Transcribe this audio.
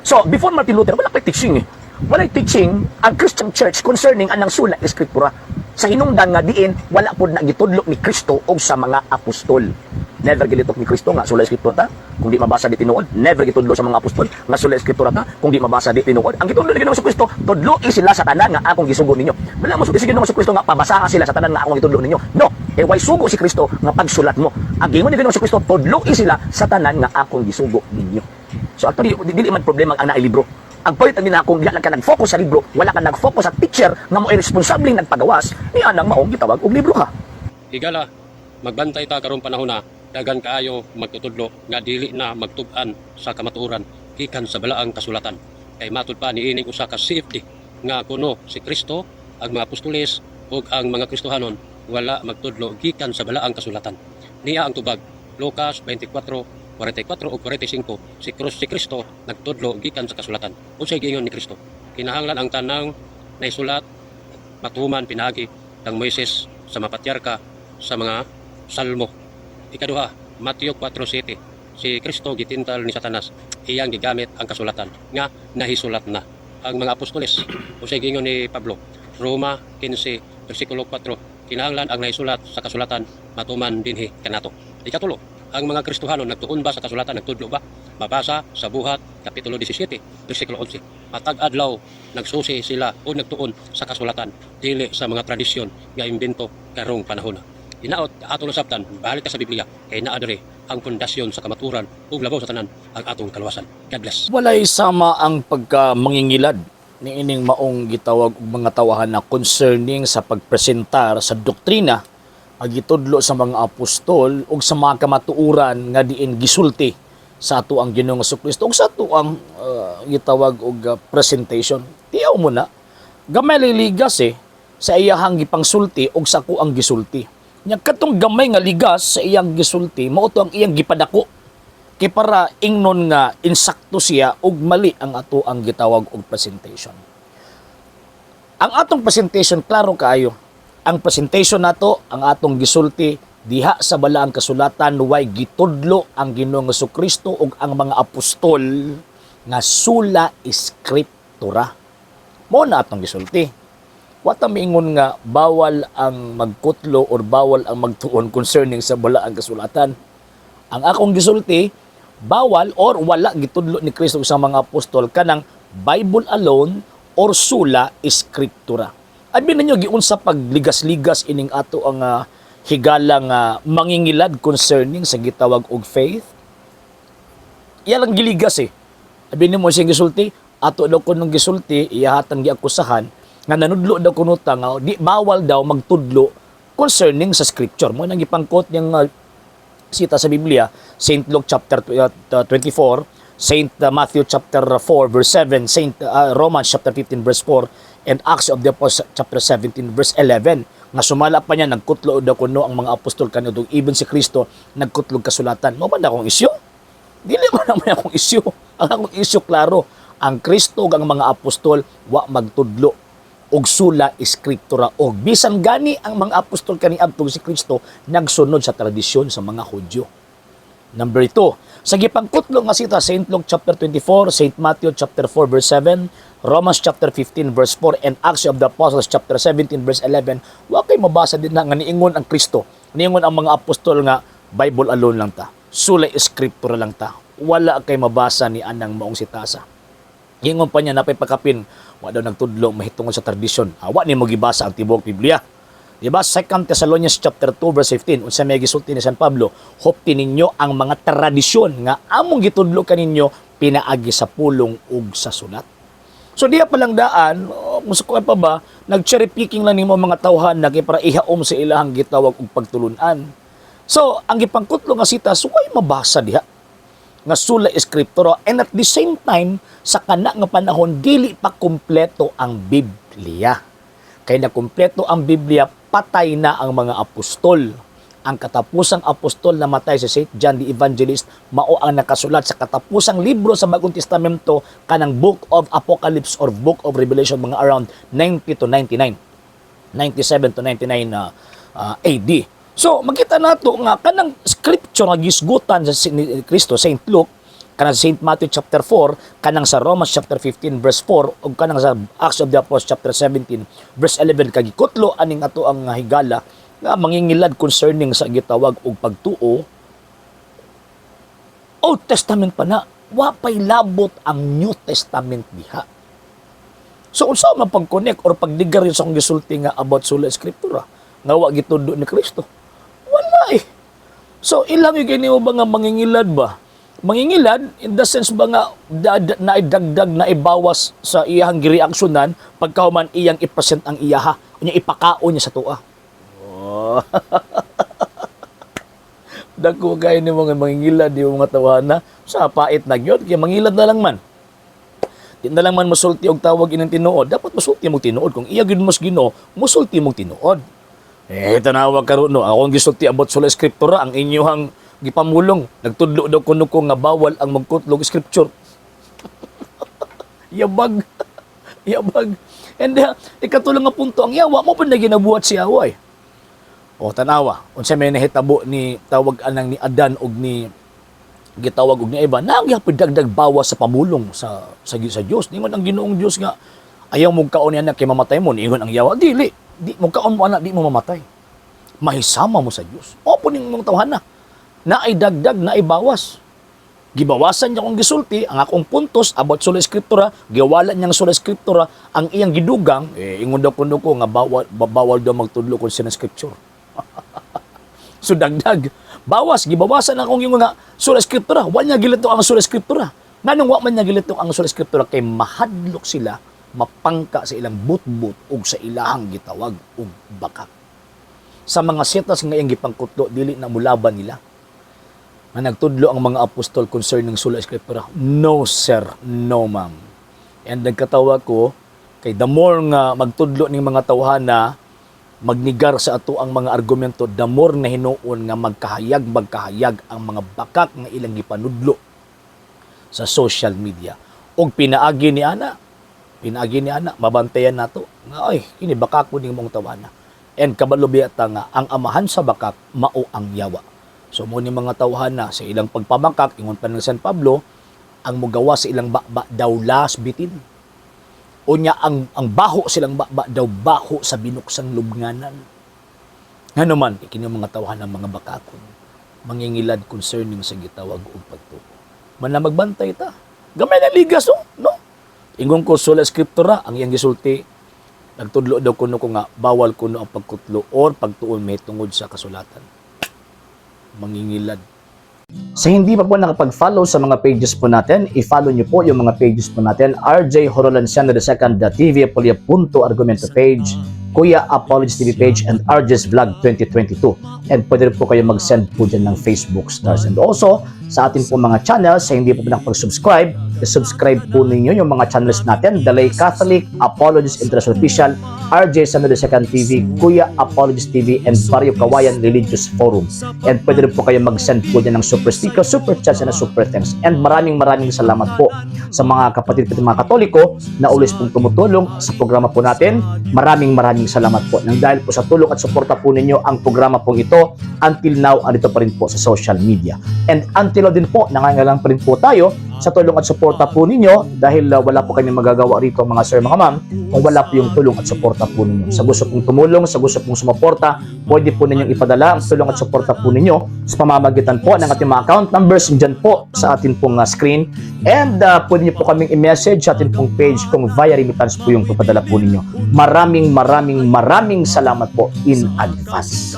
So, before Martin Luther, wala pa teaching eh. Wala teaching ang Christian Church concerning anang sula Eskriptura. Sa hinungdan nga diin, wala po na gitudlo ni Kristo o sa mga apostol. Never gilitok ni Kristo nga sula Eskriptura ta, kung di mabasa di tinuod. Never gitudlo sa mga apostol nga sula Eskriptura ta, kung di mabasa di tinuod. Ang gitudlo ni Ginoong Kristo, tudloi sila sa tanan nga akong gisugo ninyo. Wala mo si Ginoong Kristo nga pabasaha sila sa tanan nga akong gitudlo ninyo. No, way sugo si Kristo nga pagsulat mo. Ang gingon ni Ginoong Kristo, tudloi sila sa tanan nga akong gisugo ninyo. So actually, dili man problema ang naay libro. Ang point ang kung wala ka nag-focus sa libro, wala ka nag-focus sa teacher nga mo ay responsable nagpagawas, ni anang maong gitawag og libro ha. Higala, magbantay ta karong panahon na dagan kaayo magtutudlo nga dili na magtub-an sa kamatuoran gikan sa balaang kasulatan. Kay matud pa niining usa ka CFD nga kuno si Kristo, ang mga apostoles ug ang mga Kristohanon wala magtudlo gikan sa balaang kasulatan. Niya ang tubag Lucas 24:44 o 45 si Kristo nagtudlo gikan sa kasulatan. Unsay giingon ni Kristo? Kinahanglan ang tanang naisulat matuman pinagi ng Moises sa mga patriarka sa mga salmo. Ikaduha, Mateo 4:7. Si Kristo gitintal ni Satanas, iyang gigamit ang kasulatan nga nahisulat na. Ang mga apostoles, unsay giingon ni Pablo? Roma 15:4. Kinahanglan ang naisulat sa kasulatan matuman dinhi kanato. Ikatulo, ang mga Kristohanon nagtuon ba sa kasulatan, nagtudlo ba? Mabasa sa Buhat kapitulo 17 bersikulo 11. Matag adlaw nagsusi sila o nagtuon sa kasulatan dili sa mga tradisyon nga imbento karong panahon. Inaot atong nasabtan, balik ka sa Biblia kay naa diri ang pundasyon sa kamaturan ug labaw sa tanan ang atong kaluwasan. God bless. Walay sama ang pagkamangingilad ni ining maong gitawag og mga tawahan na concerning sa pagpresentar sa doktrina agitudlo sa mga apostol ug sa mga kamatuoran nga diin gisulti sa ato ang Ginoong Jesucristo ug sa ato ang gitawag og presentation. Tiyaw mo na gamay ligas sa iyahang gipangsulti ug sa ako ang gisulti. Nya katong gamay nga ligas sa iyang gisulti mao to ang iyang gipadako kay para ingnon nga insakto siya ug mali ang ato ang gitawag og presentation. Ang atong presentation klaro kaayo. Ang presentation nato, ang atong gisulti diha sa balaang kasulatan way gitudlo ang Ginoong Jesucristo ug ang mga apostol nga sula Eskriptura. Mao na atong gisulti. Wa ta miingon nga bawal ang magkutlo or bawal ang magtuon concerning sa balaang kasulatan. Ang akong gisulti, bawal or wala gitudlo ni Kristo sa mga apostol kanang Bible alone or sula Eskriptura. Abi ninyo giunsa pagligas-ligas ining ato ang higalang mangingilad concerning sa gitawag og faith. Iya lang giligas Abi nimo sing gisulti, ato daw kunong gisulti, iyahatang giakusahan nga nanudlo daw kuno ta nga di bawal daw magtudlo concerning sa scripture. Mo nang gipangkot niyang sita sa Biblia, Saint Luke chapter 24, Saint Matthew chapter 4 verse 7, Saint Romans chapter 15 verse 4, and Acts of the Apostles chapter 17 verse 11 nga sumala pa niya nagkutlo daw kuno ang mga apostol kanudog even si Kristo nagkutlog kasulatan. Mo man akong isyu? Dili man naman akong isyu. Ang akong isyu klaro, ang Kristo ug ang mga apostol wa magtudlo og sula Eskriptura og bisan gani ang mga apostol kaniadto si Kristo nagsunod sa tradisyon sa mga Hudyo. Number 2, sa gipangkutlo nga sita Saint Luke chapter 24, Saint Matthew chapter 4 verse 7, Romans chapter 15 verse 4 and Acts of the Apostles chapter 17 verse 11, wa kay mabasa din na nga niingon ang Kristo, niingon ang mga apostol nga Bible alone lang ta, sula Eskriptura lang ta. Wala kay mabasa ni anang maong sitasa. Ingon pa niya napay pakapin, wa daw nagtudlo mahitungod sa tradisyon. Wa ni mo gibasa ang tibuok Biblia. Diba? 2 Thessalonians chapter 2 verse 15, unsa may gisulti ni San Pablo, hopti ninyo ang mga tradisyon nga among gitudlo kaninyo pinaagi sa pulong ug sa sulat. So diya palang daan, musukuan pa ba, nag-cherry picking lang nimo mga tawhan na kay para ihaom sa ilahang gitawag og pagtulunan. So ang gipangkutlo nga sita suway mabasa diha nga sula Eskriptura and at the same time sa kana nga panahon dili pa kumpleto ang Biblia. Kay na kumpleto ang Biblia, patay na ang mga apostol. Ang katapusang apostol na matay si St. John the Evangelist, mao ang nakasulat sa katapusang libro sa Bagong Testamento kanang Book of Apocalypse or Book of Revelation, mga around 90 to 99. 97 to 99 AD. So, makita nato nga kanang scripture nga gisgutan sa Kristo, St. Luke, kanang sa St. Matthew chapter 4, kanang sa Romans chapter 15 verse 4, ug kanang sa Acts of the Apostles chapter 17 verse 11 kay gikutlo aning ato ang higala nga mangingilad concerning sa gitawag og pagtuo. Old Testament pa na, wa pay labot ang New Testament diha. So unsa man pag-connect or pagdigar sa akong gisulti nga about sola eskriptura nga wa gitudo ni Kristo? Wala eh. So ilang yung kini mo ba nga mangingilad ba? Mangingilad in the sense ba nga naidagdag na ibawas sa iyang gireaksyonan pagkahuman iyang i-present ang iyaha, unya ipakaon niya sa tuwa. Oh. Dako kay ni mga mangingilad di mga tawana sa pait na gyud kay mangilad na lang man. Di na lang man mosulti og tawag inang tinuod, dapat mosulti mo tinuod kung iya gyud mos Ginoo, mosulti mo tinuod. Tanawag karon no, akong gisulti about sola eskriptura ang inyong gipamulong. Nagtudlo daw kuno ko nga bawal ang magkutlog scripture. Yabag. Yabag. And ikatulong nga punto, ang yawa mo pa na ginabuhat si Yawa eh. O tanawa, unsa may nahitabo ni tawag anang ni Adan og ni gitawag og ni Eva, nagyapon dagdag bawas sa pamulong sa Dios. Ningon ang Ginoong Dios nga ayaw mo kaon ni anak kay mamatay mo, ningon ang Yawa, dili. Di mo kaon mo anak, di mo mamatay. Mahisama mo sa Dios. Opo ning mong tawhana. Na ay dagdag, na ay bawas. Gibawasan niya kong gisulti, ang akong puntos about sola eskriptura, giwala niyang sola eskriptura, ang iyang gidugang, ingon daw kuno ko nga bawal daw magtudlo kung sina scripture. So dagdag, bawas, gibawasan akong yung mga sola eskriptura, wa niya gilito ang sola eskriptura. Nanong wa man niya gilito ang sola eskriptura kay mahadlok sila, mapangka sa ilang butbut ug sa ilahang gitawag og bakak. Sa mga setas nga iyang gipangkutlo, dili na mulaban nila. Na nagtudlo ang mga apostol concerning sola eskriptura. No sir, no ma'am. And nagkatawa ko kay the more nga magtudlo ning mga tawhana magnigar sa ato ang mga argumento, the more na hinuon nga magkahayag ang mga bakak nga ilang gipanudlo sa social media. Og pinaagi ni ana, mabantayan nato nga ay kini bakak ko ning mong tawhana. And kabalubiyata nga ang amahan sa bakak mao ang Yawa. So mo ni mga tawhana sa ilang pagpabakak ingon pa ng San Pablo ang mugawa sa ilang bakba daw las bitin. Unya ang baho silang bakba daw baho sa binuksang lubnganan. Ngano man kini mga tawhana mga bakakon mangingilad concerning sa gitawag og pagtuo. Man na magbantay ta. Gamay na ligas no. Ingon ko sola eskriptura ang iyang gisulti nagtudlo daw kuno ko nga bawal kuno ang pagkutlo or pagtuon may tungod sa kasulatan. Mangingilad. Sa hindi pa po nakapag-follow sa mga pages po natin, i-follow nyo po yung mga pages po natin, RJ Horolanciano II, TV Apolia Punto Argumento page, Kuya Apologies TV page, and RJ's Vlog 2022. And pwede rin po kayo mag-send po dyan ng Facebook stars. And also, sa ating po mga channels, sa hindi po nakapag-subscribe, i-subscribe po ninyo yung mga channels natin, The Lay Catholic, Apologies International Official, RJ Sano II TV, Kuya Apologies TV, and Barrio Kawayan Religious Forum. And pwede rin po kayo mag-send po dyan ng super sticker, super chats, and super thanks. And maraming salamat po sa mga kapatid at mga Katoliko na always pong tumutulong sa programa po natin. Maraming salamat po. Nang dahil po sa tulong at suporta po ninyo, ang programa pong ito, until now, andito pa rin po sa social media. And until now din po, nangangailangan pa rin po tayo sa tulong at suporta po ninyo dahil wala po kami magagawa rito mga sir, mga ma'am, kung wala po yung tulong at suporta po ninyo. Sa gusto pong tumulong, sa gusto pong sumuporta, pwede po ninyong ipadala ang tulong at suporta po ninyo sa pamamagitan po ng ating mga account numbers dyan po sa ating pong screen. And pwede niyo po kaming i-message sa ating pong page kung via remittance po yung papadala po ninyo. Maraming salamat po in advance.